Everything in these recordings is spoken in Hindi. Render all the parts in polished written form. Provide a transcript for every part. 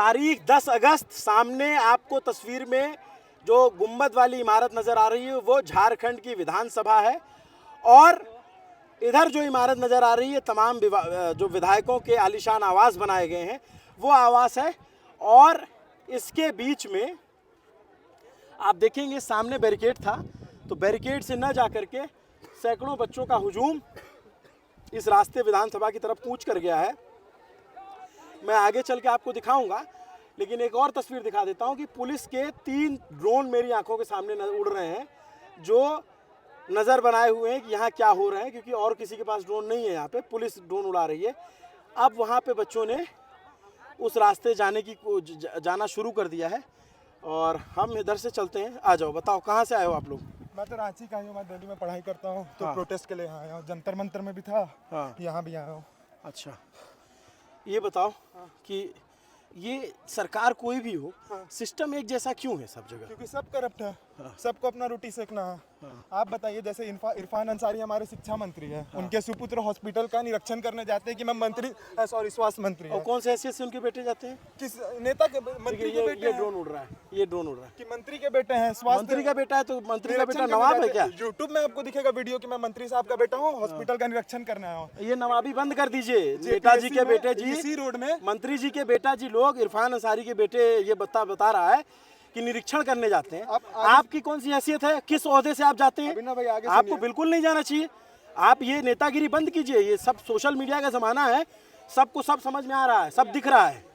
तारीख 10 अगस्त, सामने आपको तस्वीर में जो गुंबद वाली इमारत नज़र आ रही है वो झारखंड की विधानसभा है, और इधर जो इमारत नज़र आ रही है तमाम जो विधायकों के आलीशान आवास बनाए गए हैं वो आवास है। और इसके बीच में आप देखेंगे सामने बैरिकेड था, तो बैरिकेड से न जा करके सैकड़ों बच्चों का हुजूम इस रास्ते विधानसभा की तरफ कूच कर गया है। मैं आगे चल के आपको दिखाऊंगा, लेकिन एक और तस्वीर दिखा देता हूं कि पुलिस के 3 ड्रोन मेरी आंखों के सामने उड़ रहे हैं, जो नज़र बनाए हुए हैं कि यहाँ क्या हो रहा है, क्योंकि और किसी के पास ड्रोन नहीं है। यहाँ पे पुलिस ड्रोन उड़ा रही है। अब वहाँ पे बच्चों ने उस रास्ते जाना शुरू कर दिया है, और हम इधर से चलते हैं। आ जाओ, बताओ कहाँ से आए हो आप लोग? मैं तो रांची का हूँ, मैं दिल्ली में पढ़ाई करता हूँ, तो प्रोटेस्ट के लिए यहाँ आया हूँ। जंतर मंतर में भी था, यहाँ भी आया हूँ। अच्छा, ये बताओ कि ये सरकार कोई भी हो, सिस्टम एक जैसा क्यों है सब जगह? क्योंकि सब करप्ट है, सबको अपना रोटी सेकना है। आप बताइए, जैसे इरफान अंसारी हमारे शिक्षा मंत्री है, उनके सुपुत्र हॉस्पिटल का निरीक्षण करने जाते हैं कि मैं मंत्री स्वास्थ्य मंत्री और कौन से हैसियत से उनके बेटे जाते हैं? किस नेता के मंत्री के बेटे? ये ड्रोन उड़ रहा है, ये ड्रोन उड़ रहा है कि मंत्री के बेटे हैं, स्वास्थ्य मंत्री का बेटा है, तो मंत्री का बेटा नवाब है क्या? यूट्यूब में आपको दिखेगा वीडियो कि मैं मंत्री साहब का बेटा हूँ, हॉस्पिटल का निरीक्षण करने आया हूँ। ये नवाबी बंद कर दीजिए। नेताजी के बेटे जी, इसी रोड में मंत्री जी के बेटा जी लोग, इरफान अंसारी के बेटे ये बता रहा है कि निरीक्षण करने जाते हैं। आपकी कौन सी हैसियत है? किस ओहदे से आप जाते हैं? आपको बिल्कुल नहीं जाना चाहिए। आप ये नेतागिरी बंद कीजिए। ये सब सोशल मीडिया का जमाना है, सबको सब समझ में आ रहा है, सब दिख रहा है,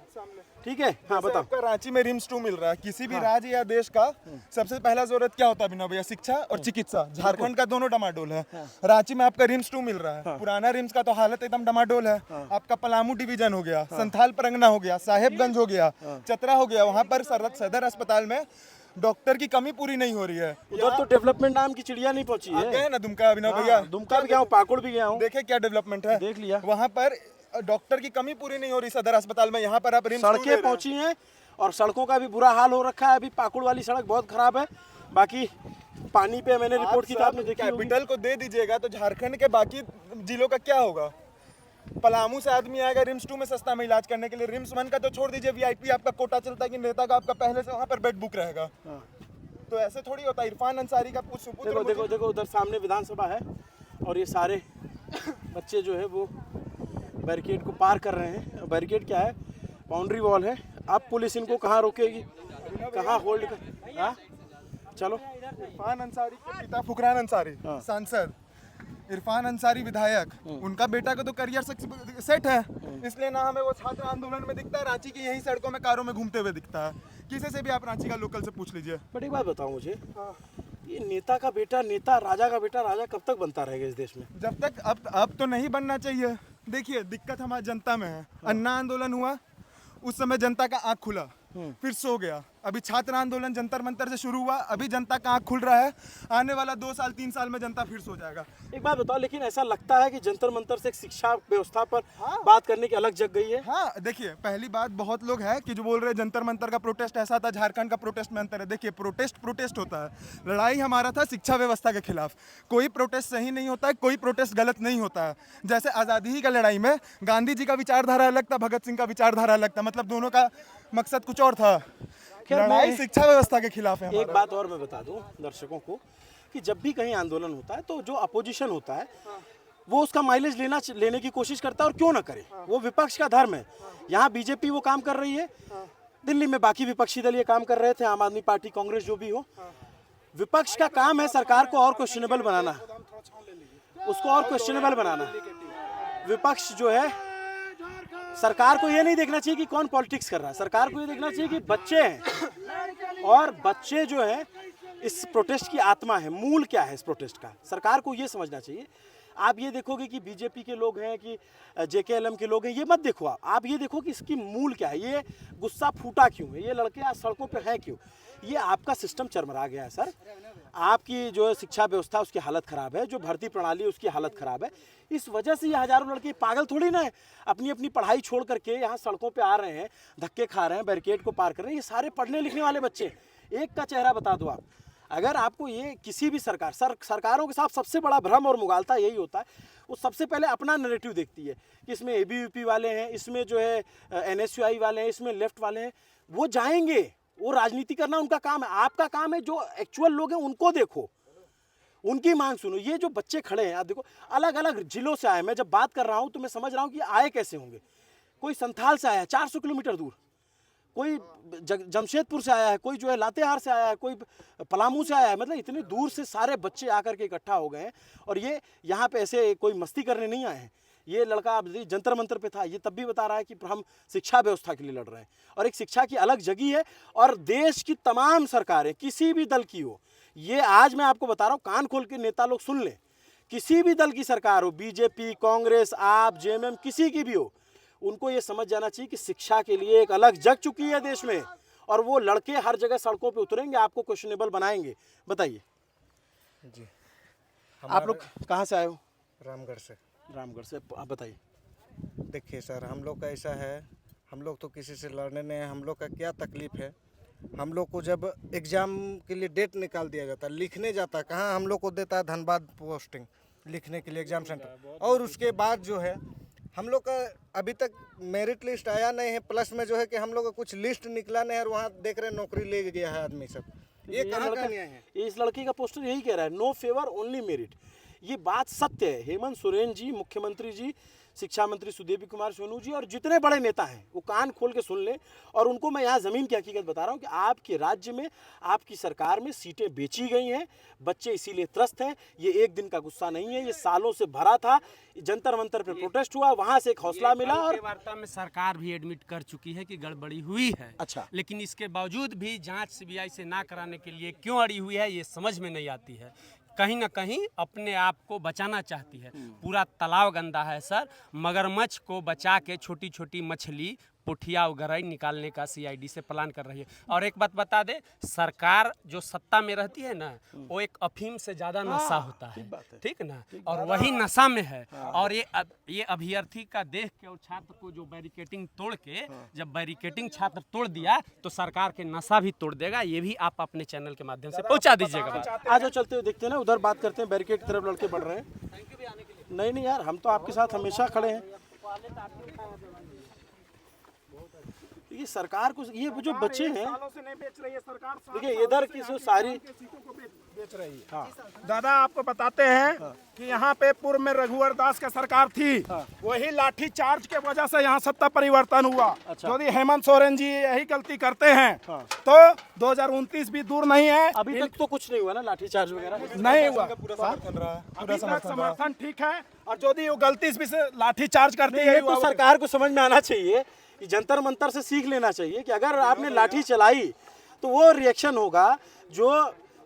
ठीक है? हाँ बताओ। आपका रांची में रिम्स 2 मिल रहा है। किसी भी राज्य या देश का सबसे पहला जरूरत क्या होता है बिना भैया? शिक्षा और चिकित्सा। झारखंड का दोनों डमाडोल है। रांची में आपका रिम्स 2 मिल रहा है। पुराना रिम्स का तो हालत एकदम डमाडोल है। आपका पलामू डिवीजन हो गया, संथाल परगना हो गया, साहेबगंज हो गया, चतरा हो गया, वहाँ पर सदर अस्पताल में डॉक्टर की कमी पूरी नहीं हो रही है। उधर तो डेवलपमेंट नाम की चिड़िया नहीं पहुंची है। गए ना दुमका अभिनव भैया? दुमका भी गया हूँ, पाकुड़ भी गया हूँ। देखे क्या डेवलपमेंट है, देख लिया। वहाँ पर डॉक्टर की कमी पूरी नहीं हो रही सदर अस्पताल में। यहाँ पर आप सड़कें पहुंची हैं, और सड़कों का भी बुरा हाल हो रखा है। अभी पाकुड़ वाली सड़क बहुत खराब है। बाकी पानी पे मैंने रिपोर्ट की था, आपने देखी। कैपिटल को दे दीजिएगा तो झारखंड के बाकी जिलों का क्या होगा? पलामू से आदमी आएगा रिम्स 2 में सस्ता में इलाज करने के लिए। रिम्स 1 का तो छोड़ दीजिए, वीआईपी आपका कोटा चलता है कि नेता का आपका पहले से वहाँ पर बेड बुक रहेगा। तो ऐसे थोड़ी होता है। इरफान अंसारी का कुछ सुपुत्र देखो उधर सामने विधानसभा है, और ये सारे बच्चे जो है वो बैरिकेड को पार कर रहे हैं। बैरिकेड क्या है? बाउंड्री वॉल है। अब पुलिस इनको कहाँ रोकेगी, कहाँ होल्ड कर? हाँ चलो। इरफान अंसारी के पिता फुकरान अंसारी सांसद, इरफान अंसारी विधायक, उनका बेटा का तो करियर सेट है, इसलिए ना हमें वो छात्र आंदोलन में दिखता है, रांची की यही सड़कों में कारों में घूमते हुए दिखता है। किसी से भी आप रांची का लोकल से पूछ लीजिए। बट एक बात बताओ मुझे, ये नेता का बेटा नेता, राजा का बेटा राजा कब तक बनता रहेगा इस देश में? जब तक अब तो नहीं बनना चाहिए। देखिए दिक्कत हमारी जनता में है। अन्ना आंदोलन हुआ, उस समय जनता का आँख खुला, फिर सो गया। अभी छात्र आंदोलन जंतर मंतर से शुरू हुआ, अभी जनता का आँख खुल रहा है। आने वाला 2 साल 3 साल में जनता फिर सो जाएगा। एक बात बताओ, लेकिन ऐसा लगता है कि जंतर मंतर से एक शिक्षा व्यवस्था पर बात करने की अलग जग गई है। हाँ देखिए, पहली बात, बहुत लोग हैं कि जो बोल रहे हैं जंतर मंतर का प्रोटेस्ट ऐसा था, झारखंड का प्रोटेस्ट में अंतर है। देखिए प्रोटेस्ट होता है। लड़ाई हमारा था शिक्षा व्यवस्था के खिलाफ। कोई प्रोटेस्ट सही नहीं होता है, कोई प्रोटेस्ट गलत नहीं होता है। जैसे आज़ादी ही का लड़ाई में गांधी जी का विचारधारा अलग था, भगत सिंह का विचारधारा अलग था, मतलब दोनों का मकसद कुछ और था। लड़ाई शिक्षा व्यवस्था के खिलाफ है। एक बात और मैं बता दूं दर्शकों को कि जब भी कहीं आंदोलन होता है तो जो अपोजिशन होता है वो उसका माइलेज लेने की कोशिश करता है, और क्यों ना करे, वो विपक्ष का धर्म है। यहाँ बीजेपी वो काम कर रही है, दिल्ली में बाकी विपक्षी दल ये काम कर रहे थे, आम आदमी पार्टी, कांग्रेस, जो भी हो। विपक्ष का काम है सरकार को और क्वेश्चनेबल बनाना, उसको और क्वेश्चनेबल बनाना। विपक्ष जो है, सरकार को ये नहीं देखना चाहिए कि कौन पॉलिटिक्स कर रहा है, सरकार को ये देखना चाहिए कि बच्चे हैं, और बच्चे जो हैं इस प्रोटेस्ट की आत्मा है। मूल क्या है इस प्रोटेस्ट का, सरकार को ये समझना चाहिए। आप ये देखोगे कि बीजेपी के लोग हैं कि जेकेएलएम के लोग हैं, ये मत देखो। आप ये देखो कि इसकी मूल क्या है, ये गुस्सा फूटा क्यों है, ये लड़के आज सड़कों पे हैं क्यों। ये आपका सिस्टम चरमरा गया है सर। आपकी जो शिक्षा व्यवस्था उसकी हालत ख़राब है, जो भर्ती प्रणाली है उसकी हालत ख़राब है। इस वजह से ये हज़ारों लड़के पागल थोड़ी ना है, अपनी अपनी पढ़ाई छोड़ करके यहाँ सड़कों पे आ रहे हैं, धक्के खा रहे हैं, बैरिकेड को पार कर रहे हैं। ये सारे पढ़ने लिखने वाले बच्चे। एक का चेहरा बता दो आप, अगर आपको ये किसी भी सरकारों के साथ सबसे बड़ा भ्रम और मुगालता यही होता है, वो सबसे पहले अपना नैरेटिव देखती है कि इसमें एबीवीपी वाले हैं, इसमें जो है एनएसयूआई वाले हैं, इसमें लेफ्ट वाले हैं। वो जाएंगे, वो राजनीति करना उनका काम है। आपका काम है जो एक्चुअल लोग हैं उनको देखो, उनकी मांग सुनो। ये जो बच्चे खड़े हैं, आप देखो अलग अलग जिलों से आए। मैं जब बात कर रहा हूँ तो मैं समझ रहा हूँ कि आए कैसे होंगे। कोई संथाल से आया है 400 किलोमीटर दूर, कोई जमशेदपुर से आया है, कोई जो है लातेहार से आया है, कोई पलामू से आया है। मतलब इतने दूर से सारे बच्चे आकर के इकट्ठा हो गए हैं। और ये यहाँ पे ऐसे कोई मस्ती करने नहीं आए हैं। ये लड़का अब जंतर मंतर पे था, ये तब भी बता रहा है कि हम शिक्षा व्यवस्था के लिए लड़ रहे हैं, और एक शिक्षा की अलग जगह है। और देश की तमाम सरकारें, किसी भी दल की हो, ये आज मैं आपको बता रहा हूँ, कान खोल के नेता लोग सुन लें, किसी भी दल की सरकार हो, बीजेपी, कांग्रेस, आप, जेएमएम, किसी की भी हो, उनको ये समझ जाना चाहिए कि शिक्षा के लिए एक अलग जग चुकी है देश में। और वो लड़के हर जगह सड़कों पे उतरेंगे, आपको क्वेश्चनेबल बनाएंगे। बताइए जी, आप लोग कहाँ से आए हो? रामगढ़ से। रामगढ़ से। आप बताइए। देखिए सर, हम लोग का ऐसा है, हम लोग तो किसी से लड़ने नहीं है। हम लोग का क्या तकलीफ है, हम लोग को जब एग्ज़ाम के लिए डेट निकाल दिया जाता है, लिखने जाता है, कहाँ हम लोग को देता है धनबाद पोस्टिंग लिखने के लिए एग्ज़ाम सेंटर। और उसके बाद जो है हम लोग का अभी तक मेरिट लिस्ट आया नहीं है। प्लस में जो है कि हम लोग का कुछ लिस्ट निकला नहीं है, और वहाँ देख रहे हैं नौकरी ले गया है आदमी सब। ये कहाँ का न्याय है? इस लड़के का पोस्टर यही कह रहा है, नो फेवर ओनली मेरिट। ये बात सत्य है। हेमंत सोरेन जी, मुख्यमंत्री जी, शिक्षा मंत्री सुदेवी कुमार सोनू जी और जितने बड़े नेता हैं वो कान खोल के सुन लें। और उनको मैं यहाँ ज़मीन की हकीकत बता रहा हूँ कि आपके राज्य में, आपकी सरकार में सीटें बेची गई हैं, बच्चे इसीलिए त्रस्त हैं। ये एक दिन का गुस्सा नहीं है, ये सालों से भरा था। जंतर मंतर पे प्रोटेस्ट हुआ, वहाँ से एक हौसला मिला। और वार्ता में सरकार भी एडमिट कर चुकी है कि गड़बड़ी हुई है। अच्छा। लेकिन इसके बावजूद भी जांच सीबीआई से ना कराने के लिए क्यों अड़ी हुई है, ये समझ में नहीं आती है। कहीं ना कहीं अपने आप को बचाना चाहती है। पूरा तालाब गंदा है सर। मगरमच्छ को बचा के छोटी छोटी मछली, पुठिया वगैरह निकालने का सीआईडी से प्लान कर रही है। और एक बात बता दे, सरकार जो सत्ता में रहती है ना, वो एक अफीम से ज़्यादा नशा होता है, ठीक ना, और वही नशा में है। और ये अभ्यर्थी का देख के और छात्र को जो बैरिकेटिंग तोड़ के, जब बैरिकेटिंग छात्र तोड़ दिया तो सरकार के नशा भी तोड़ देगा। ये भी आप अपने चैनल के माध्यम से पहुँचा दीजिएगा। आ जाओ, चलते हुए देखते हैं ना, उधर बात करते हैं। बैरिकेड की तरफ लड़के बढ़ रहे हैं। नहीं यार, हम तो आपके साथ हमेशा खड़े हैं। ये सरकार को, ये जो बच्चे हैं, देखिए इधर की जो सारी बेच रही है। हाँ। दादा आपको बताते हैं कि यहाँ पे पूर्व में रघुवर दास का सरकार थी। वही लाठी चार्ज के वजह से यहाँ सत्ता परिवर्तन हुआ। अच्छा। यदि हेमंत सोरेन जी यही गलती करते हैं तो 2029 भी दूर नहीं है। अभी तक तो कुछ नहीं हुआ ना, लाठीचार्ज वगैरह नहीं हुआ। पूरा समर्थन ठीक है, और यदि वो गलती से लाठी चार्ज करते ये तो सरकार को समझ में आना चाहिए कि जंतर मंतर से सीख लेना चाहिए कि अगर आपने लाठी चलाई तो वो रिएक्शन होगा जो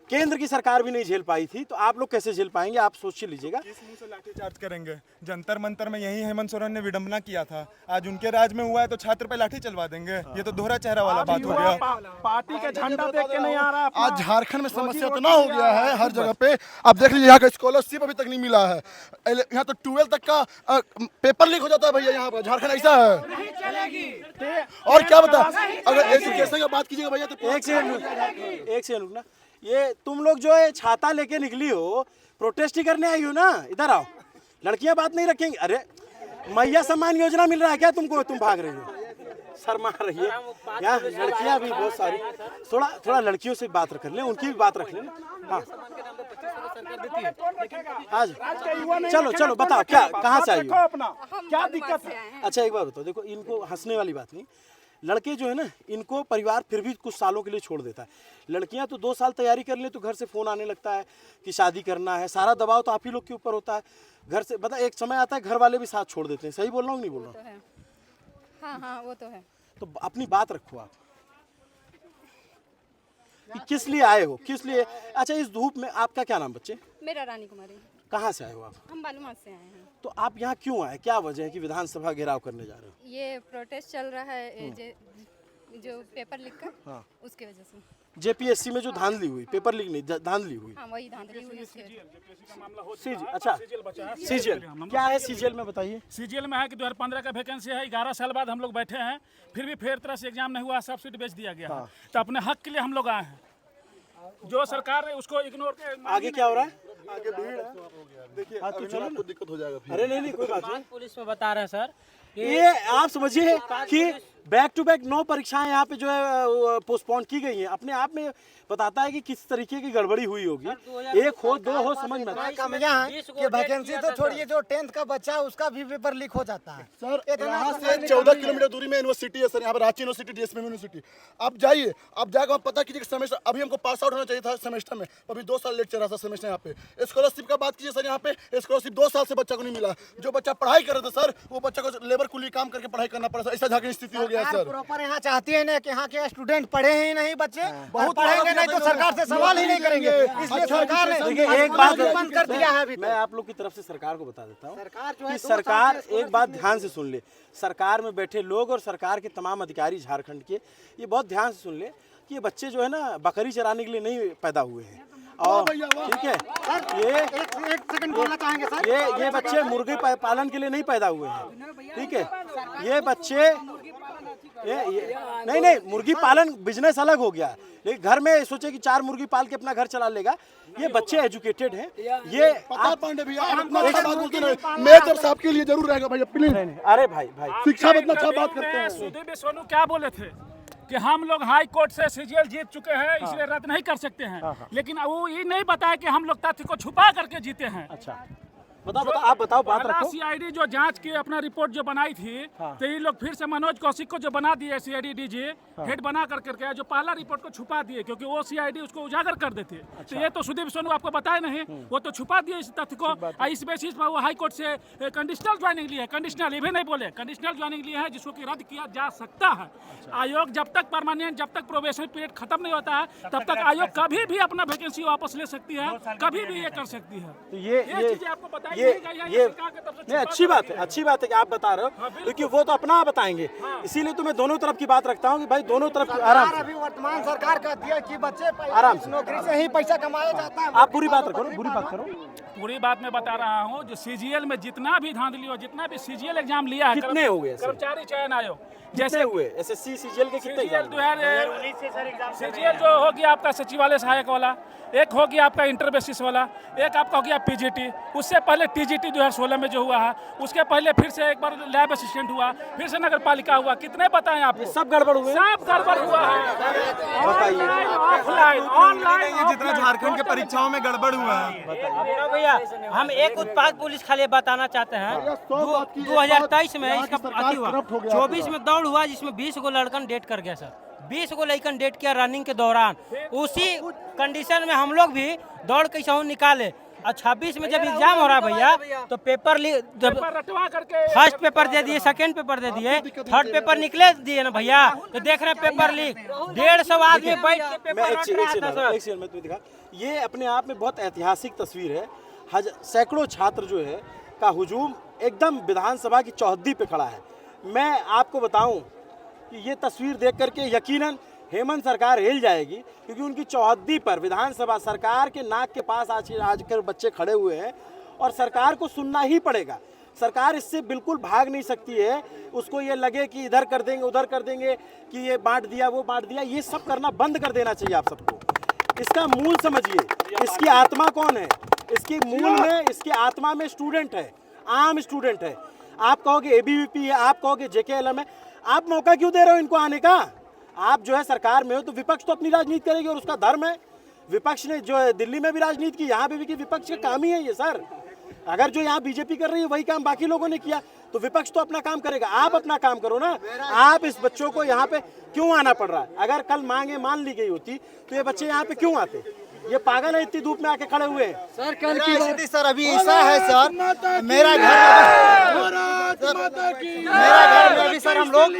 केंद्र की सरकार भी नहीं झेल पाई थी, तो आप लोग कैसे झेल पाएंगे? आप सोच लीजिएगा। किस मुंह से लाठी चार्ज करेंगे? जंतर मंतर में यही हेमंत सोरेन ने विडंबना किया था, आज उनके राज में हुआ है तो छात्र पे लाठी चलवा देंगे। ये तो दोहरा चेहरा वाला बात हो गया। पार्टी का झंडा देख के नहीं आ रहा। आज झारखंड में समस्या इतना हो गया है हर जगह पे। अब देख लीजिए, यहाँ का स्कॉलरशिप अभी तक नहीं मिला है। यहाँ तो 12 तक का पेपर लीक हो जाता है भैया। यहाँ पर झारखंड ऐसा है। और क्या बता, अगर एजुकेशन की बात कीजिएगा भैया तो एक सेकंड रुकना। ये तुम लोग जो है छाता लेके निकली हो, प्रोटेस्ट ही करने आई हो ना, इधर आओ। लड़कियां बात नहीं रखेंगी। अरे मैया सम्मान योजना मिल रहा है क्या तुमको? तुम भाग रही हो, शर्मा रही है। यहाँ लड़कियां भी बहुत सारी, थोड़ा लड़कियों से बात कर लें, उनकी भी बात रख लें। हाँ आज चलो बताओ, क्या कहाँ से आई हो? क्या दिक्कत है? अच्छा एक बार बताओ, देखो इनको हंसने वाली बात नहीं। लड़के जो है ना, इनको परिवार फिर भी कुछ सालों के लिए छोड़ देता है। लड़कियां तो 2 साल तैयारी कर ले तो घर से फ़ोन आने लगता है कि शादी करना है। सारा दबाव तो आप ही लोग के ऊपर होता है घर से। बता, एक समय आता है घर वाले भी साथ छोड़ देते हैं। सही बोल रहा हूँ नहीं बोल रहा हूँ? हाँ वो तो है। तो अपनी बात रखो आप कि किस लिए आए हो, किस लिए। अच्छा, इस धूप में आपका क्या नाम बच्चे? मेरा रानी कुमारी। कहाँ से आए हो आप? हम बालूमाथ से आए हैं। तो आप यहाँ क्यों आए, क्या वजह है कि विधानसभा घेराव करने जा रहे हो? ये प्रोटेस्ट चल रहा है जो पेपर लीक का, उसकी वजह से। जेपीएससी में जो धांधली हुई, पेपर लीक नहीं, धांधली हुई। हाँ वही धांधली हुई उसकी वजह से। अच्छा, सीजीएल क्या है? सीजीएल में बताइए। सीजीएल में है कि 2015 का वैकेंसी है। 11 साल बाद हम लोग बैठे हैं, फिर भी फेयर तरह से एग्जाम नहीं हुआ, सब सीट बेच दिया गया है। तो अपने हक के लिए हम लोग आए हैं। जो सरकार ने उसको इग्नोर के आगे क्या हो रहा है? आगे भीड़ है देखिए, हाँ, तो अभी चलो आपको दिक्कत हो जाएगा फिर। अरे नहीं कोई बात नहीं। पुलिस में बता रहे हैं सर ये आप समझिए कि बैक टू बैक 9 परीक्षाएं यहाँ पे जो है पोस्टपोन की गई हैं। अपने आप में बताता है कि किस तरीके की गड़बड़ी हुई होगी। एक हो दो हो समझ में आता है। कि वैकेंसी तो छोड़िए, जो 10th का बच्चा है उसका भी पेपर लीक हो जाता है। सर यहाँ से 14 किलोमीटर दूरी में यूनिवर्सिटी है सर, यहाँ पर रांची यूनिवर्सिटी, डीएसपी यूनिवर्सिटी। आप जाइए, आप जाकर आप पता कीजिए सेमेस्टर, अभी हमको पास आउट होना चाहिए था सेमेस्टर में, अभी 2 साल लेट चल रहा था सेमेस्टर। यहाँ पे स्कॉलरशिप का बात कीजिए सर, यहाँ पे स्कॉलरशिप 2 साल से बच्चा को नहीं मिला। जो बच्चा पढ़ाई कर रहा था सर, वो बच्चा को लेबर कुली काम करके पढ़ाई करना पड़ा सर। ऐसा झारखंड स्थिति हो गया सर। प्रॉपर यहाँ चाहती है ना कि यहाँ के स्टूडेंट पढ़े ही नहीं, बच्चे बहुत पढ़ेंगे नहीं तो सरकार से सवाल ही नहीं करेंगे, इसलिए सरकार ने देखिए एक बात बंद कर दिया है। अभी मैं आप लोग की तरफ से सरकार को बता देता हूँ सरकार जो है कि सरकार एक बात ध्यान से सुन ले। सरकार में बैठे लोग और सरकार के तमाम अधिकारी झारखंड के ये बहुत ध्यान से सुन ले कि ये बच्चे जो है ना बकरी चराने के लिए नहीं पैदा हुए हैं। और ठीक है, ये एक सेकंड बोलना चाहेंगे सर। ये बच्चे मुर्गी पालन के लिए नहीं पैदा हुए हैं। ठीक है, ये बच्चे नहीं मुर्गी पालन बिजनेस अलग हो गया, लेकिन घर में सोचे कि 4 मुर्गी पाल के अपना घर चला लेगा। ये बच्चे एजुकेटेड हैं। ये प्रताप पांडे भैया आप इतना अच्छा बात बोलते हैं, मैं जब आपके लिए जरूर रहेगा भैया प्लीज। अरे भाई शिक्षा में इतना अच्छा बात करते हैं। सुदीप सोनू क्या बोले थे कि हम लोग हाई कोर्ट से सीजीएल जीत चुके हैं, इसलिए रद्द नहीं कर सकते हैं। लेकिन वो ये नहीं बताया कि हम लोग तथ्य को छुपा करके जीते हैं। अच्छा बताओ आप बताओ, बात रखो। सीआईडी जो जांच की अपना रिपोर्ट जो बनाई थी, तो ये लोग फिर से मनोज कौशिक को जो बना दिए सीआईडी डीजी हेड बना करके जो पहला रिपोर्ट को छुपा दिए, क्योंकि वो सीआईडी उसको उजागर कर देते। तो ये तो सुदीप सोनू आपको बताया नहीं, वो तो छुपा दिए इस तथ्य को। इस बेसिस पर वो हाई कोर्ट से कंडीशनल ज्वाइनिंग ली है। कंडीशनल ये भी नहीं बोले, कंडीशनल ज्वाइनिंग ली है जिसको कि रद्द किया जा सकता है। आयोग जब तक परमानेंट, जब तक प्रोबेशन पीरियड खत्म नहीं होता है, तब तक आयोग कभी भी अपना वैकेंसी वापस ले सकती है, कभी भी ये कर सकती है। तो ये चीजें आपको बताई नहीं गई है। नहीं अच्छी बात है कि आप बता रहे हो, क्योंकि वो तो अपना बताएंगे। इसीलिए तो मैं दोनों तरफ की बात रखता हूँ कि भाई दोनों तरफ आराम से। अभी वर्तमान सरकार कहती है कि बच्चे आराम से नौकरी से ही पैसा कमाया जाता है। आप पूरी बात रखो, पूरी बात करो। पूरी बात मैं बता रहा हूँ, जो सीजीएल में जितना भी धांधली हो, जितना भी सीजीएल एग्जाम लिया है, कितने हो गए? कर्मचारी चयन आयोग जैसे हुए एसएससी सीजीएल के कितने सीजीएल सीजीएल जो हो गया आपका सचिवालय सहायक वाला, एक हो गया आपका इंटर बेसिस वाला, एक आपका हो गया पीजीटी, उससे पहले टीजीटी 2016 में जो हुआ है, उसके पहले फिर से एक बार लैब असिस्टेंट हुआ, फिर से नगर पालिका हुआ। कितने बताएं आपको? सब गड़बड़ हुए, सब गड़बड़ हुआ है। ऑफलाइन ऑनलाइन जितना झारखंड के परीक्षाओं में गड़बड़ हुआ है। भैया हम एक उत्पाद पुलिस खाली बताना चाहते हैं। 2023 में इसका अति हुआ, 24 में दौड़ हुआ जिसमें 20 गो लड़कन डेट कर गया सर। 20 गो लड़कन डेट किया रनिंग के दौरान। उसी कंडीशन में हम लोग भी दौड़ कैसे हूँ निकाले। और 26 में जब एग्जाम हो रहा है भैया, तो पेपर रटवा करके फर्स्ट पेपर दे दिए, सेकंड पेपर दे दिए, थर्ड पेपर निकले दिए ना भैया। तो देख रहे हैं पेपर लीक, 150 आदमी बैठ के पेपर रट रहा था सर। मैं तुम्हें दिखा, ये अपने आप में बहुत ऐतिहासिक तस्वीर है। सैकड़ों छात्र जो है का हुजूम एकदम विधानसभा की चौहद्दी पे खड़ा है। मैं आपको बताऊं कि ये तस्वीर देख करके यकीनन हेमंत सरकार हिल जाएगी, क्योंकि उनकी चौहद्दी पर विधानसभा सरकार के नाक के पास आजकल बच्चे खड़े हुए हैं और सरकार को सुनना ही पड़ेगा। सरकार इससे बिल्कुल भाग नहीं सकती है। उसको ये लगे कि इधर कर देंगे उधर कर देंगे, कि ये बांट दिया वो बांट दिया, ये सब करना बंद कर देना चाहिए आप सबको। इसका मूल समझिए, इसकी आत्मा कौन है? इसकी मूल में, इसकी आत्मा में स्टूडेंट है, आम स्टूडेंट है। आप कहोगे एबीवीपी है, आप कहोगे जेकेएलएम है, आप मौका क्यों दे रहे हो इनको आने का? आप जो है सरकार में हो तो विपक्ष तो अपनी राजनीति करेगी और उसका धर्म है। विपक्ष ने जो है दिल्ली में भी राजनीति की, यहाँ पे भी की। विपक्ष का काम ही है ये सर। अगर जो यहाँ बीजेपी कर रही है वही काम बाकी लोगों ने किया, तो विपक्ष तो अपना काम करेगा। आप अपना काम करो ना। आप इस बच्चों को यहाँ पे क्यों आना पड़ रहा है? अगर कल मांगे मान ली गई होती तो ये बच्चे यहाँ पे क्यों आते? ये पागल है, इतनी धूप में आके खड़े हुए हैं। सर कल की स्थिति सर अभी ऐसा है सर, मेरा घर में अभी सर हम लोग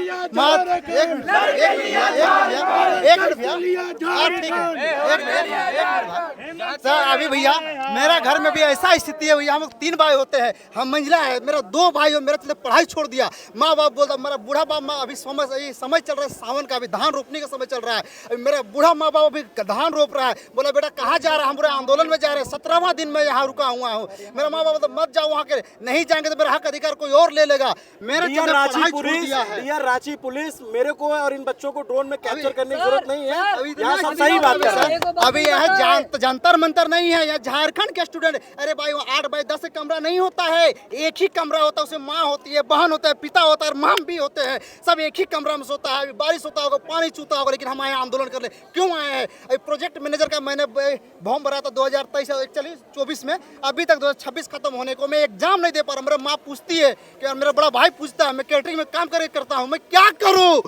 सर अभी भैया मेरा घर में भी ऐसा स्थिति है भैया। हम 3 भाई होते हैं, हम मंझला है, मेरा 2 भाई और मेरा पढ़ाई छोड़ दिया। माँ बाप बोलता, मेरा बूढ़ा बाप माँ अभी समय चल रहा है सावन का, अभी धान रोपने का समय चल रहा है। अभी मेरा बूढ़ा माँ बाप अभी धान रोप रहा है। बोला बेटा कहाँ जा रहा है? हम पूरे आंदोलन में जा रहे हैं, 17वां दिन में यहाँ रुका हुआ हूँ। मेरा माँ बाप तो मत जाओ वहाँ के, नहीं जाएंगे तो मेरा हक अधिकार कोई और ले लेगा। मेरे डियर चलते रांची पढ़ाई छोड़ पुलिस, दिया है। डियर रांची पुलिस, मेरे को और इन बच्चों को ड्रोन में कैप्चर करने की जरूरत नहीं है। अभी यहाँ सब अभी सही बात कर रहे हैं। अभी यह जंतर मंतर नहीं है, यह झारखंड के स्टूडेंट। अरे भाई वो 8 बाई 10 कमरा नहीं होता है, एक ही कमरा होता है, उसमें माँ होती है, बहन होता है, पिता होता है, माम भी होते हैं, सब एक ही कमरा में सोता है। बारिश होता होगा, पानी चूता होगा, लेकिन हम आए आंदोलन कर ले। क्यों आए हैं? अभी प्रोजेक्ट मैनेजर का मैंने फॉर्म भरा था 2023-24 में, अभी तक 2026 खत्म होने को, मैं एग्जाम नहीं दे पा रहा। मेरा माँ पूछती है कि यार, मेरा बड़ा भाई पूछता है, मैं कैटरिंग में काम करता हूँ, मैं क्या करूँ?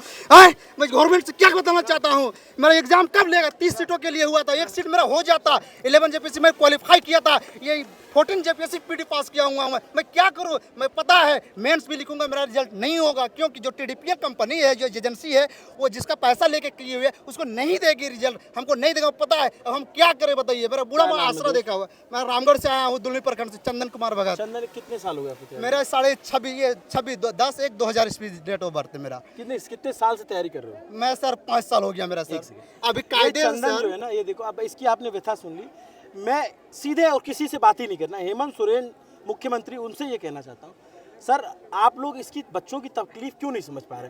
मैं गवर्नमेंट से क्या बताना चाहता हूँ? मेरा एग्जाम कब लेगा? 30 सीटों के लिए हुआ था, एक सीट मेरा हो जाता। 11 जेपीएससी में क्वालिफाई किया था, ये 14 जेपीएससी पीडी पास किया हुआ हूँ मैं क्या करूँ? मैं पता है मेंस भी लिखूंगा, मेरा रिजल्ट नहीं होगा, क्योंकि जो टीडीपीएल कंपनी है, जो एजेंसी है, वो जिसका पैसा लेके की हुई है, उसको नहीं देगी रिजल्ट, हमको नहीं देगा, पता है। अब हम क्या करें बताइए? मेरा बूढ़ा माँ आसरा देखा हुआ। मैं रामगढ़ से आया हूँ, दुलमी प्रखंड से, चंदन कुमार भगत। चंदन, कितने साल हो गए आपको तैयारी? मेरा 10/1/2000 ईस्वी डेट ऑफ बर्थ है मेरा। कितने साल से तैयारी कर रहे हो? मैं सर 5 साल हो गया मेरा सर। अभी कायदे चंदन जो है ना, ये देखो, अब इसकी आपने व्यथा सुन ली। मैं सीधे और किसी से बात ही नहीं करना, हेमंत सोरेन मुख्यमंत्री, उनसे ये कहना चाहता हूँ, सर आप लोग इसकी बच्चों की तकलीफ क्यों नहीं समझ पा रहे?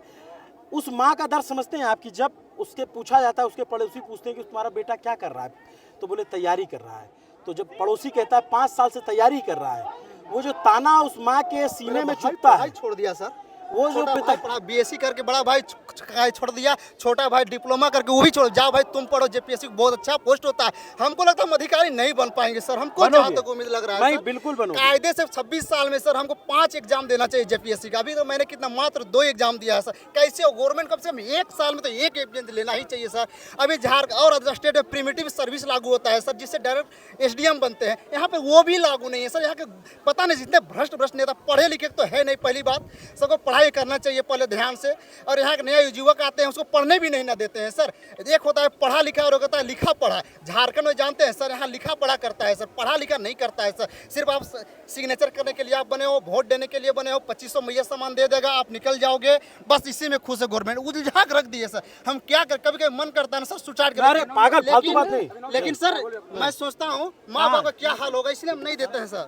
उस माँ का दर्द समझते हैं आपकी? जब उसके पूछा जाता है, उसके पड़ोसी पूछते हैं कि तुम्हारा बेटा क्या कर रहा है, तो बोले तैयारी कर रहा है। तो जब पड़ोसी कहता है 5 साल से तैयारी कर रहा है, वो जो ताना उस माँ के सीने में चुभता है, छोड़ दिया सर। वो जो छोटा भाई पढ़ा बीएससी करके, बड़ा भाई छोड़ दिया, छोटा भाई डिप्लोमा करके वो भी छोड़। जाओ भाई तुम पढ़ो, जेपीएससी बहुत अच्छा पोस्ट होता है। हमको लगता है हम अधिकारी नहीं बन पाएंगे सर, हमको जहाँ तक उम्मीद लग रहा है नहीं, सर। बिल्कुल बनोगे। कायदे से 26 साल में सर हमको 5 एग्जाम देना चाहिए जेपीएससी का। अभी तो मैंने कितना मात्र 2 एग्जाम दिया है सर। कैसे हो? गवर्नमेंट कम से कम 1 साल में तो 1 एग्जाम लेना ही चाहिए सर। अभी झारखंड और अदर स्टेट में प्रिमिटिव सर्विस लागू होता है सर, जिससे डायरेक्ट एसडीएम बनते हैं। यहाँ पे वो भी लागू नहीं है सर। यहाँ के पता नहीं, जितने भ्रष्ट नेता, पढ़े लिखे तो है नहीं। पहली बात, सबको पढ़ाई करना चाहिए पहले ध्यान से। और यहाँ के नए युवक आते हैं, उसको पढ़ने भी नहीं ना देते हैं सर। एक होता है पढ़ा लिखा और होता है लिखा पढ़ा। झारखंड में जानते हैं सर, यहाँ लिखा पढ़ा करता है सर, पढ़ा लिखा नहीं करता है सर। सिर्फ आप सिग्नेचर करने के लिए आप बने हो, वोट देने के लिए बने हो, 2500 मैया सामान दे देगा, आप निकल जाओगे, बस इसी में खुश है गवर्नमेंट। उलझा के रख दिए सर। हम क्या कर, कभी कभी मन करता है ना सर सुसाइड अरे पागल, फालतू बात नहीं। लेकिन सर मैं सोचता हूँ माँ बाप का क्या हाल होगा, इसलिए हम नहीं देते हैं सर।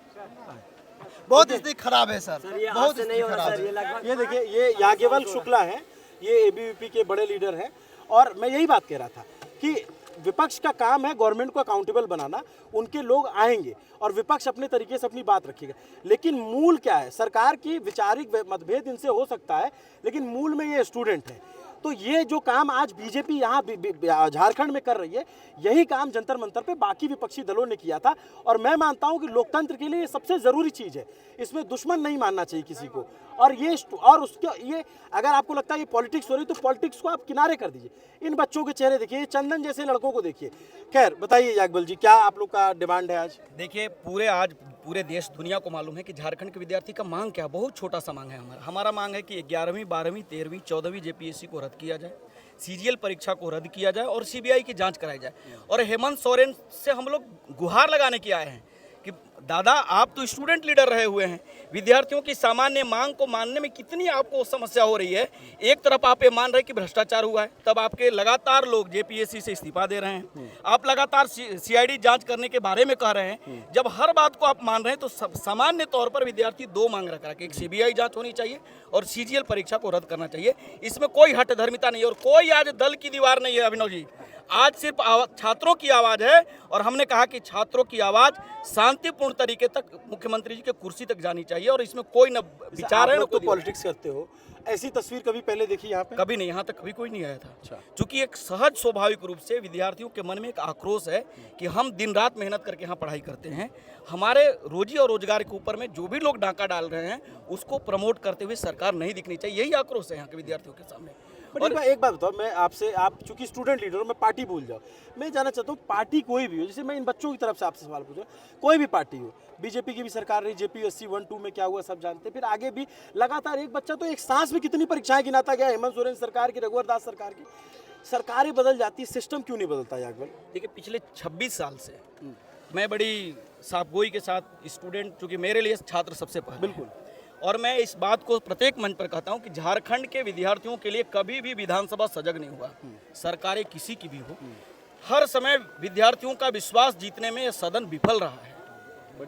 बहुत स्थिति खराब है सर, बहुत स्थिति खराब है। ये देखिए, ये याज्ञवल्क्य शुक्ला हैं, ये एबीवीपी के बड़े लीडर हैं। और मैं यही बात कह रहा था कि विपक्ष का काम है गवर्नमेंट को अकाउंटेबल बनाना। उनके लोग आएंगे और विपक्ष अपने तरीके से अपनी बात रखेगा, लेकिन मूल क्या है? सरकार की वैचारिक मतभेद इनसे हो सकता है, लेकिन मूल में ये स्टूडेंट है। तो ये जो काम आज बीजेपी यहाँ झारखंड में कर रही है, यही काम जंतर मंतर पे बाकी विपक्षी दलों ने किया था। और मैं मानता हूँ कि लोकतंत्र के लिए ये सबसे ज़रूरी चीज़ है, इसमें दुश्मन नहीं मानना चाहिए किसी को। और ये अगर आपको लगता है ये पॉलिटिक्स हो रही, तो पॉलिटिक्स को आप किनारे कर दीजिए। इन बच्चों के चेहरे देखिए, चंदन जैसे लड़कों को देखिए। खैर बताइए याज्ञवल्क्य जी, क्या आप लोग का डिमांड है आज? देखिए, पूरे देश दुनिया को मालूम है कि झारखंड के विद्यार्थी का मांग क्या, बहुत छोटा सा मांग है हमारा मांग है कि 11वीं 12वीं 13वीं 14वीं जेपीएससी को रद्द किया जाए, सीजीएल परीक्षा को रद्द किया जाए और सीबीआई की जांच कराई जाए। और हेमंत सोरेन से हम लोग गुहार लगाने के आए हैं कि दादा, आप तो स्टूडेंट लीडर रहे हुए हैं, विद्यार्थियों की सामान्य मांग को मानने में कितनी आपको समस्या हो रही है। एक तरफ आप ये मान रहे हैं कि भ्रष्टाचार हुआ है, तब आपके लगातार लोग जेपीएससी से इस्तीफा दे रहे हैं। आप लगातार सीआईडी जांच करने के बारे में कह रहे हैं। जब हर बात को आप मान रहे हैं, तो सामान्य तौर पर विद्यार्थी 2 मांग रखा है कि एक सीबीआई जांच होनी चाहिए और सीजीएल परीक्षा को रद्द करना चाहिए। इसमें कोई हठधर्मिता नहीं है और कोई आज दल की दीवार नहीं है अभिनव जी। आज सिर्फ छात्रों की आवाज़ है और हमने कहा कि छात्रों की आवाज़ शांतिपूर्ण तरीके तक मुख्यमंत्री जी के कुर्सी तक जानी चाहिए और इसमें कोई न विचार है, तो पॉलिटिक्स करते हो, ऐसी तस्वीर कभी पहले देखी यहाँ पे? कभी नहीं, यहाँ तक कभी कोई नहीं आया था। क्योंकि एक सहज स्वाभाविक रूप से विद्यार्थियों के मन में एक आक्रोश है कि हम दिन रात मेहनत करके यहाँ पढ़ाई करते हैं, हमारे रोजी और रोजगार के ऊपर में जो भी लोग डाका डाल रहे हैं उसको प्रमोट करते हुए सरकार नहीं दिखनी चाहिए। यही आक्रोश है यहाँ के विद्यार्थियों के सामने। और एक बात बताओ, मैं आपसे, आप चूंकि स्टूडेंट लीडर हो, मैं पार्टी भूल जाओ, मैं जानना चाहता हूँ पार्टी कोई भी हो, जैसे मैं इन बच्चों की तरफ से आपसे सवाल पूछूं, कोई भी पार्टी हो, बीजेपी की भी सरकार रही, जेपीएससी 1-2 में क्या हुआ सब जानते हैं, फिर आगे भी लगातार एक बच्चा तो एक सांस में कितनी परीक्षाएं गिनाता गया, हेमंत सोरेन सरकार की, रघुवर दास सरकार की। सरकारें बदल जाती, सिस्टम क्यों नहीं बदलता याज्ञवल्क्य? देखिए, पिछले 26 साल से मैं बड़ी साफगोई के साथ स्टूडेंट, चूँकि मेरे लिए छात्र सबसे पहले, बिल्कुल, और मैं इस बात को प्रत्येक मंच पर कहता हूं कि झारखंड के विद्यार्थियों के लिए कभी भी विधानसभा सजग नहीं हुआ, सरकारें किसी की भी हो। हर समय विद्यार्थियों का विश्वास जीतने में यह सदन विफल रहा है।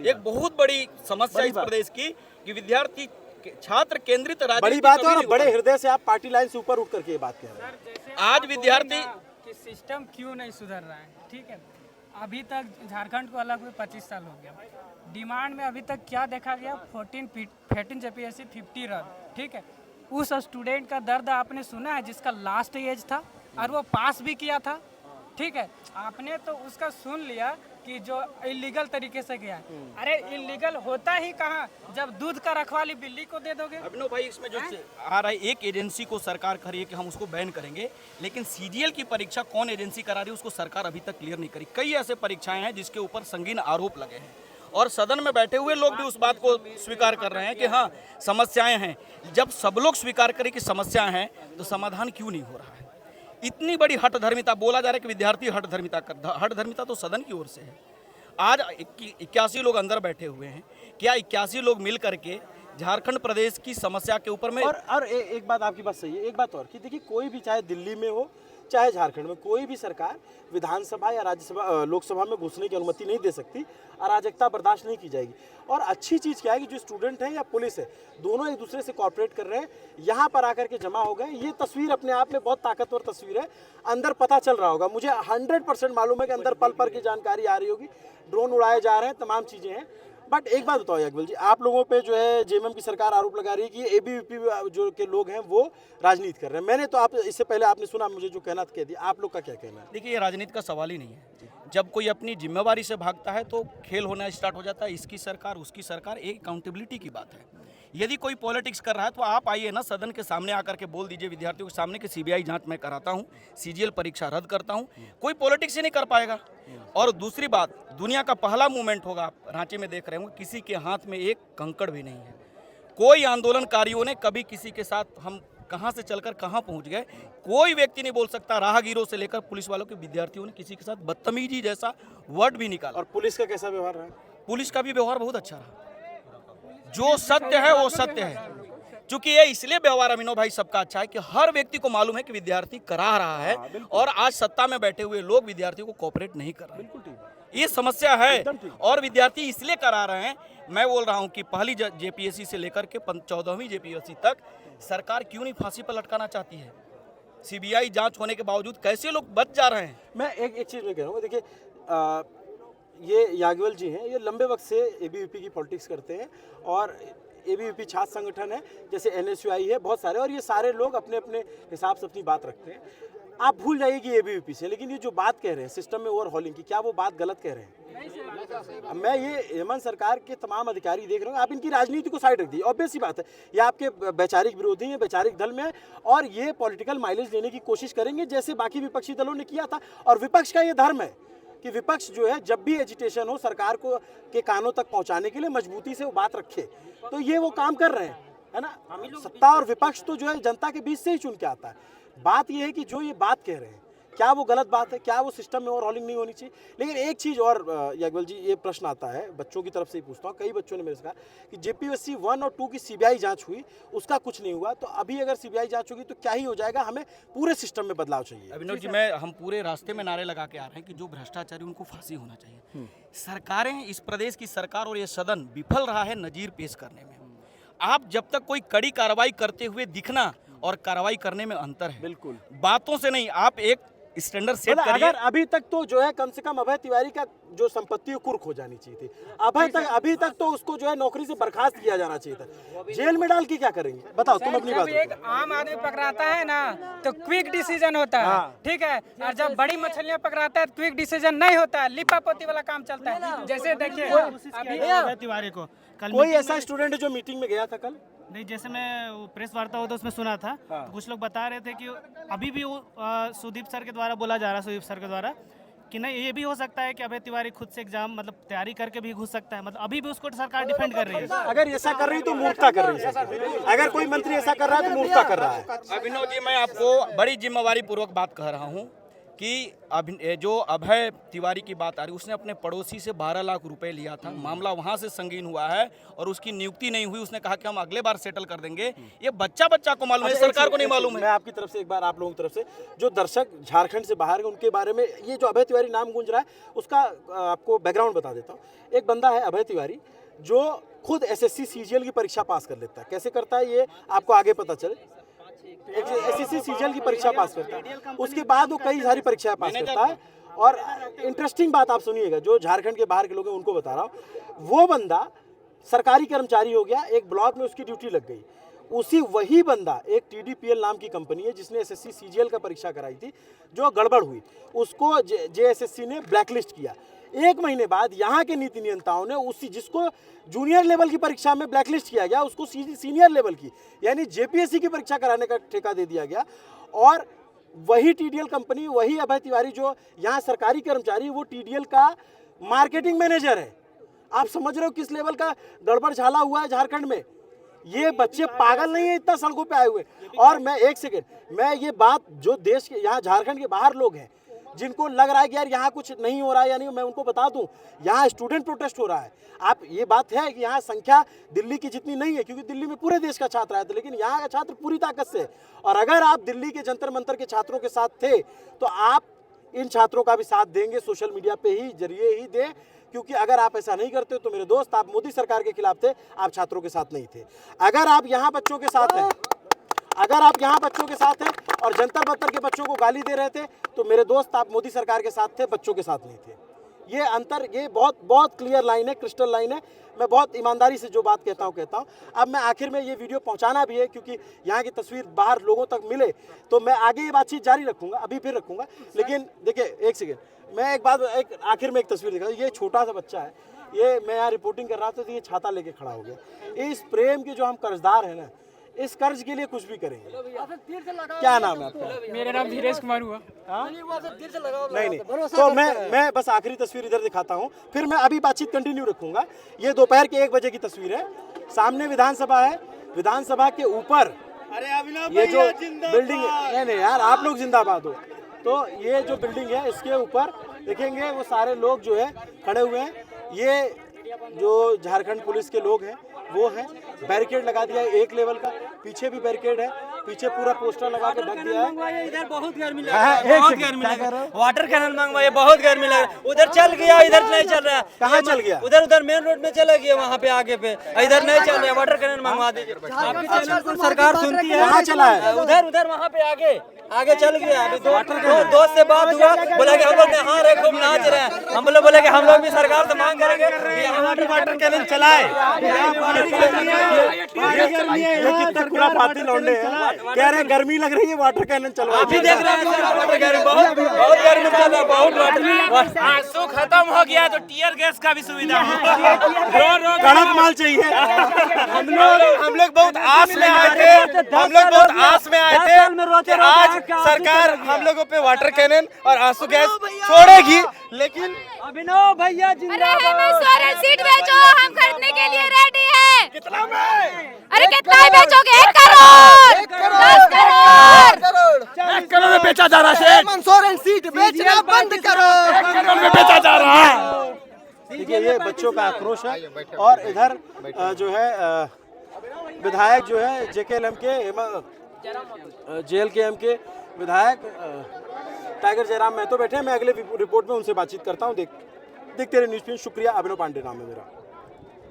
एक बहुत बड़ी समस्या इस प्रदेश की कि विद्यार्थी छात्र केंद्रित बड़ी राजनीति बात है कभी और नहीं बड़े होगा। हृदय से आप पार्टी लाइन से ऊपर उठ करके ये बात कह रहे हैं। आज विद्यार्थी कि सिस्टम क्यों नहीं सुधर रहा है, ठीक है। अभी तक झारखंड को अलग हुए 25 साल हो गया। डिमांड में अभी तक क्या देखा गया, 14 JPSC 50 रद्द, ठीक है। उस स्टूडेंट का दर्द आपने सुना है जिसका लास्ट एज था और वो पास भी किया था, ठीक है। आपने तो उसका सुन लिया कि जो इलीगल तरीके से गया है। अरे इलीगल होता ही कहाँ, जब दूध का रखवाली बिल्ली को दे दोगे। अभिनव भाई, इसमें जो आ रहा है, एक एजेंसी को सरकार कह रही है कि हम उसको बैन करेंगे, लेकिन सीजीएल की परीक्षा कौन एजेंसी करा रही है उसको सरकार अभी तक क्लियर नहीं करी। कई ऐसे परीक्षाएं हैं जिसके ऊपर संगीन आरोप लगे हैं और सदन में बैठे हुए लोग भी उस बात को स्वीकार कर रहे हैं कि हाँ समस्याएं हैं। जब सब लोग स्वीकार करें कि समस्याएं हैं तो समाधान क्यों नहीं हो रहा है? इतनी बड़ी हठ धर्मिता बोला जा रहा है कि विद्यार्थी हठ धर्मिता तो सदन की ओर से है। आज 81 लोग अंदर बैठे हुए हैं, क्या 81 लोग मिल करके झारखंड प्रदेश की समस्या के ऊपर में और एक बात आपकी बात सही है, एक बात और कि देखिए कोई भी चाहे दिल्ली में हो चाहे झारखंड में कोई भी सरकार विधानसभा या राज्यसभा लोकसभा में घुसने की अनुमति नहीं दे सकती, अराजकता बर्दाश्त नहीं की जाएगी। और अच्छी चीज़ क्या है कि जो स्टूडेंट है या पुलिस है दोनों एक दूसरे से कॉर्पोरेट कर रहे हैं, यहाँ पर आकर के जमा हो गए। ये तस्वीर अपने आप में बहुत ताकतवर तस्वीर है। अंदर पता चल रहा होगा, मुझे 100% मालूम है कि अंदर पल पल की जानकारी आ रही होगी, ड्रोन उड़ाए जा रहे हैं, तमाम चीज़ें हैं। बट एक बात बताओ याकबल जी, आप लोगों पे जो है जेएमएम की सरकार आरोप लगा रही है कि एबीवीपी जो के लोग हैं वो राजनीति कर रहे हैं। मैंने तो आप इससे पहले आपने सुना, मुझे जो कहना कह दिया, आप लोग का क्या कहना है? देखिए, ये राजनीति का सवाल ही नहीं है। जब कोई अपनी जिम्मेवारी से भागता है तो खेल होना स्टार्ट हो जाता है, इसकी सरकार उसकी सरकार, एक अकाउंटेबिलिटी की बात है। यदि कोई पॉलिटिक्स कर रहा है तो आप आइए ना सदन के सामने आकर के बोल दीजिए विद्यार्थियों के सामने कि सीबीआई जांच मैं कराता हूं, सीजीएल परीक्षा रद्द करता हूं। कोई पॉलिटिक्स ही नहीं कर पाएगा। और दूसरी बात, दुनिया का पहला मूवमेंट होगा, आप रांची में देख रहे होंगे, किसी के हाथ में एक कंकड़ भी नहीं है। कोई आंदोलनकारियों ने कभी किसी के साथ हम कहां से चलकर कहां पहुंच गए कोई व्यक्ति नहीं बोल सकता। राहगीरों से लेकर पुलिस वालों के, विद्यार्थियों ने किसी के साथ बदतमीजी जैसा वर्ड भी निकाला। और पुलिस का कैसा व्यवहार रहा? पुलिस का भी व्यवहार बहुत अच्छा रहा। जो सत्य है वो सत्य है। चूंकि ये इसलिए व्यवहार अभिनव भाई सबका अच्छा है कि हर व्यक्ति को मालूम है कि विद्यार्थी करा रहा है और आज सत्ता में बैठे हुए लोग विद्यार्थियों को कोऑपरेट नहीं कर रहे हैं। ये समस्या है और विद्यार्थी इसलिए करा रहे हैं। मैं बोल रहा हूं कि पहली जेपीएससी से लेकर के 14वीं जेपीएससी तक सरकार क्यों नहीं फांसी पर लटकाना चाहती है? सीबीआई जांच होने के बावजूद कैसे लोग बच जा रहे हैं? मैं एक चीज़ में कह रहा हूँ, देखिए ये याज्ञवल जी हैं, ये लंबे वक्त से एबीवीपी की पॉलिटिक्स करते हैं और एबीवीपी छात्र संगठन है, जैसे एनएसयूआई है, बहुत सारे, और ये सारे लोग अपने अपने हिसाब से अपनी बात रखते हैं। आप भूल जाइए कि एबीवीपी से, लेकिन ये जो बात कह रहे हैं सिस्टम में ओवरहॉलिंग की, क्या वो बात गलत कह रहे हैं? मैं ये हेमंत सरकार के तमाम अधिकारी देख रहा हूँ, आप इनकी राजनीति को साइड रख दी। ऑब्वियस सी बात है, ये आपके वैचारिक विरोधी हैं, वैचारिक दल में है और ये पॉलिटिकल माइलेज लेने की कोशिश करेंगे जैसे बाकी विपक्षी दलों ने किया था। और विपक्ष का ये धर्म है कि विपक्ष जो है जब भी एजिटेशन हो सरकार को के कानों तक पहुंचाने के लिए मजबूती से वो बात रखे, तो ये वो काम कर रहे हैं, है ना। सत्ता और विपक्ष तो जो है जनता के बीच से ही चुन के आता है। बात ये है कि जो ये बात कह रहे हैं क्या वो गलत बात है, क्या वो सिस्टम में ओवरहॉलिंग नहीं होनी चाहिए। लेकिन एक चीज़ और याज्ञवल जी, ये प्रश्न आता है बच्चों की तरफ से ही पूछता हूँ, कई बच्चों ने मेरे से कहा कि जेपीएससी 1 और 2 की सीबीआई जांच हुई, उसका कुछ नहीं हुआ, तो अभी अगर सीबीआई जांच होगी तो क्या ही हो जाएगा, हमें पूरे सिस्टम में बदलाव चाहिए। अभिनव जी, हम पूरे रास्ते में नारे लगा के आ रहे हैं कि जो भ्रष्टाचारी उनको फांसी होना चाहिए। सरकारें, इस प्रदेश की सरकार और ये सदन विफल रहा है नजीर पेश करने में। आप जब तक कोई कड़ी कार्रवाई करते हुए दिखना और कार्रवाई करने में अंतर है। बिल्कुल, बातों से नहीं, आप एक स्टैंडर्ड सेट करिए। अगर अभी तक तो जो है कम से कम अभय तिवारी का जो संपत्ति है कुर्क हो जानी चाहिए थी। अभी तक तो उसको जो है नौकरी से बर्खास्त किया जाना चाहिए था। जेल में डाल के क्या करेंगे, बताओ तुम अपनी बात। एक आम आदमी पकड़ाता है ना तो क्विक डिसीजन होता है, ठीक है। और जब बड़ी मछलियां पकड़ाता है क्विक डिसीजन नहीं होता है, लिपापोती वाला काम चलता है। जैसे देखिए अभी तिवारी को कोई ऐसा स्टूडेंट है जो मीटिंग में गया था कल? नहीं, जैसे मैं प्रेस वार्ता होता उसमें सुना था, तो कुछ लोग बता रहे थे कि अभी भी वो सुदीप सर के द्वारा बोला जा रहा है, सुदीप सर के द्वारा कि नहीं, ये भी हो सकता है कि अभय तिवारी खुद से एग्जाम मतलब तैयारी करके भी घुस सकता है। मतलब अभी भी उसको सरकार डिफेंड कर रही है। अगर ऐसा कर रही तो मूर्खता कर रही है। अगर कोई मंत्री ऐसा कर रहा है तो मूर्खता कर रहा है। अभिनव जी, मैं आपको बड़ी जिम्मेवारी पूर्वक बात कह रहा हूँ कि जो अभय तिवारी की बात आ रही, उसने अपने पड़ोसी से 12 लाख रुपए लिया था। मामला वहां से संगीन हुआ है और उसकी नियुक्ति नहीं हुई। उसने कहा कि हम अगले बार सेटल कर देंगे। ये बच्चा को मालूम है, सरकार को नहीं मालूम है। मैं आपकी तरफ से एक बार, आप लोगों की तरफ से, जो दर्शक झारखंड से बाहर है उनके बारे में ये जो अभय तिवारी नाम गूंज रहा है उसका आपको बैकग्राउंड बता देता हूँ। एक बंदा है अभय तिवारी जो खुद एसएससी सीजीएल की परीक्षा पास कर लेता है। कैसे करता है ये आपको आगे पता चले। एसएससी सीजीएल की परीक्षा पास करता है, उसके बाद वो कई सारी परीक्षाएं पास करता है। और इंटरेस्टिंग बात आप सुनिएगा, जो झारखंड के बाहर के लोग हैं उनको बता रहा हूँ, वो बंदा सरकारी कर्मचारी हो गया, एक ब्लॉक में उसकी ड्यूटी लग गई। वही बंदा एक टीडीपीएल नाम की कंपनी है जिसने एसएससी सीजीएल का परीक्षा कराई थी, जो गड़बड़ हुई, उसको जेएसएससी ने ब्लैकलिस्ट किया। 1 महीने बाद यहाँ के नीति नियंताओं ने जिसको जूनियर लेवल की परीक्षा में ब्लैकलिस्ट किया गया, उसको सीनियर लेवल की यानी जेपीएससी की परीक्षा कराने का ठेका दे दिया गया। और वही टीडीएल कंपनी, वही अभय तिवारी जो यहाँ सरकारी कर्मचारी, वो टीडीएल का मार्केटिंग मैनेजर है। आप समझ रहे हो किस लेवल का गड़बड़ झाला हुआ है झारखंड में। ये बच्चे पागल नहीं है इतना सड़कों पे आए हुए। और मैं एक सेकेंड, मैं ये बात जो देश के यहाँ झारखंड के बाहर लोग हैं जिनको लग रहा है कि यार यहाँ कुछ नहीं हो रहा है, यानी मैं उनको बता दूं, यहाँ स्टूडेंट प्रोटेस्ट हो रहा है। आप ये बात है कि यहाँ संख्या दिल्ली की जितनी नहीं है, क्योंकि दिल्ली में पूरे देश का छात्र आया था, लेकिन यहाँ का छात्र पूरी ताकत से। और अगर आप दिल्ली के जंतर मंतर के छात्रों के साथ थे तो आप इन छात्रों का भी साथ देंगे, सोशल मीडिया पे ही जरिए ही दें, क्योंकि अगर आप ऐसा नहीं करते तो मेरे दोस्त, आप मोदी सरकार के खिलाफ थे, आप छात्रों के साथ नहीं थे। अगर आप यहाँ बच्चों के साथ हैं, अगर आप यहाँ बच्चों के साथ हैं और जंतर मंतर के बच्चों को गाली दे रहे थे, तो मेरे दोस्त आप मोदी सरकार के साथ थे, बच्चों के साथ नहीं थे। ये अंतर, ये बहुत बहुत क्लियर लाइन है, क्रिस्टल लाइन है। मैं बहुत ईमानदारी से जो बात कहता हूँ। अब मैं आखिर में ये वीडियो पहुँचाना भी है, क्योंकि यहाँ की तस्वीर बाहर लोगों तक मिले, तो मैं आगे ये बातचीत जारी रखूँगा, अभी फिर रखूँगा। लेकिन देखिए, एक सेकेंड, मैं एक आखिर में एक तस्वीर दिखा। ये छोटा सा बच्चा है, ये मैं यहाँ रिपोर्टिंग कर रहा था तो ये छाता लेके खड़ा हो गया। इस प्रेम के जो हम कर्जदार हैं ना, इस कर्ज के लिए कुछ भी करेंगे। क्या नाम है आपका? मेरा नाम धीरेश कुमार हुआ। नहीं, तो मैं बस आखिरी तस्वीर इधर दिखाता हूँ, फिर मैं अभी बातचीत कंटिन्यू रखूंगा। ये दोपहर के 1 बजे की तस्वीर है, सामने विधानसभा है, विधानसभा के ऊपर ये जो बिल्डिंग है, नहीं यार आप लोग जिंदाबाद हो, तो ये जो बिल्डिंग है इसके ऊपर देखेंगे वो सारे लोग जो है खड़े हुए हैं। ये जो झारखंड पुलिस के लोग हैं वो हैं, बैरिकेड लगा दिया है 1 लेवल का, पीछे भी बैरिकेड है, पीछे पूरा पोस्टर लगा के ढक दिया है। इधर बहुत गर्मी लग रहा है, बहुत गर्मी लग रहा है। वाटर कैनल मंगवाइए, बहुत गर्मी लग रहा है। उधर चल गया, इधर नहीं चल रहा है। कहाँ चल गया? उधर मेन रोड में चला गया, वहाँ पे आगे पे, इधर नहीं चल रहा है। वाटर कैनल मंगवा दीजिए, सरकार सुनती है। कहाँ चला है? उधर वहाँ पे आगे चल गया। अभी दोस्त से बात हुआ, बोला कि हम लोग नहा रहे, खूब नाच रहे हैं। हम लोग बोले कि हम लोग भी सरकार से मांग करेंगे वाटर कैनल चलाए। ये कितने खुरापाती लौंडे हैं, कह रहे हैं गर्मी लग रही है, वाटर कैनन चलवा। अभी देख रहे हैं वाटर कैनन, बहुत गर्मी चल रहा है, बहुत वाटर। आंसू खत्म हो गया तो टीयर गैस का भी सुविधा हो। कड़क माल चाहिए। हम लोग बहुत आस में आए थे कि आज सरकार हम लोगों पे वाटर कैनन और आंसू गैस छोड़ेगी, लेकिन अभिनव भैया जिंदाबाद। सीट बेचो, हम खरीदने के लिए रेडी है। कितना में? अरे कितना ही बेचोगे? 1 करोड़, 10 करोड़। 1 करोड़ में बेचा जा रहा है। मंसूर सीट बेचना बंद करो। 1 करोड़ में बेचा जा रहा है। देखिए, ये बच्चों का आक्रोश है। और इधर जो है विधायक जो है JKLM के विधायक टाइगर जयराम महतो बैठे हैं। मैं अगले रिपोर्ट में उनसे बातचीत करता हूँ। देखते रहिए न्यूज़ पे। शुक्रिया। अभिनव पांडे नाम है मेरा।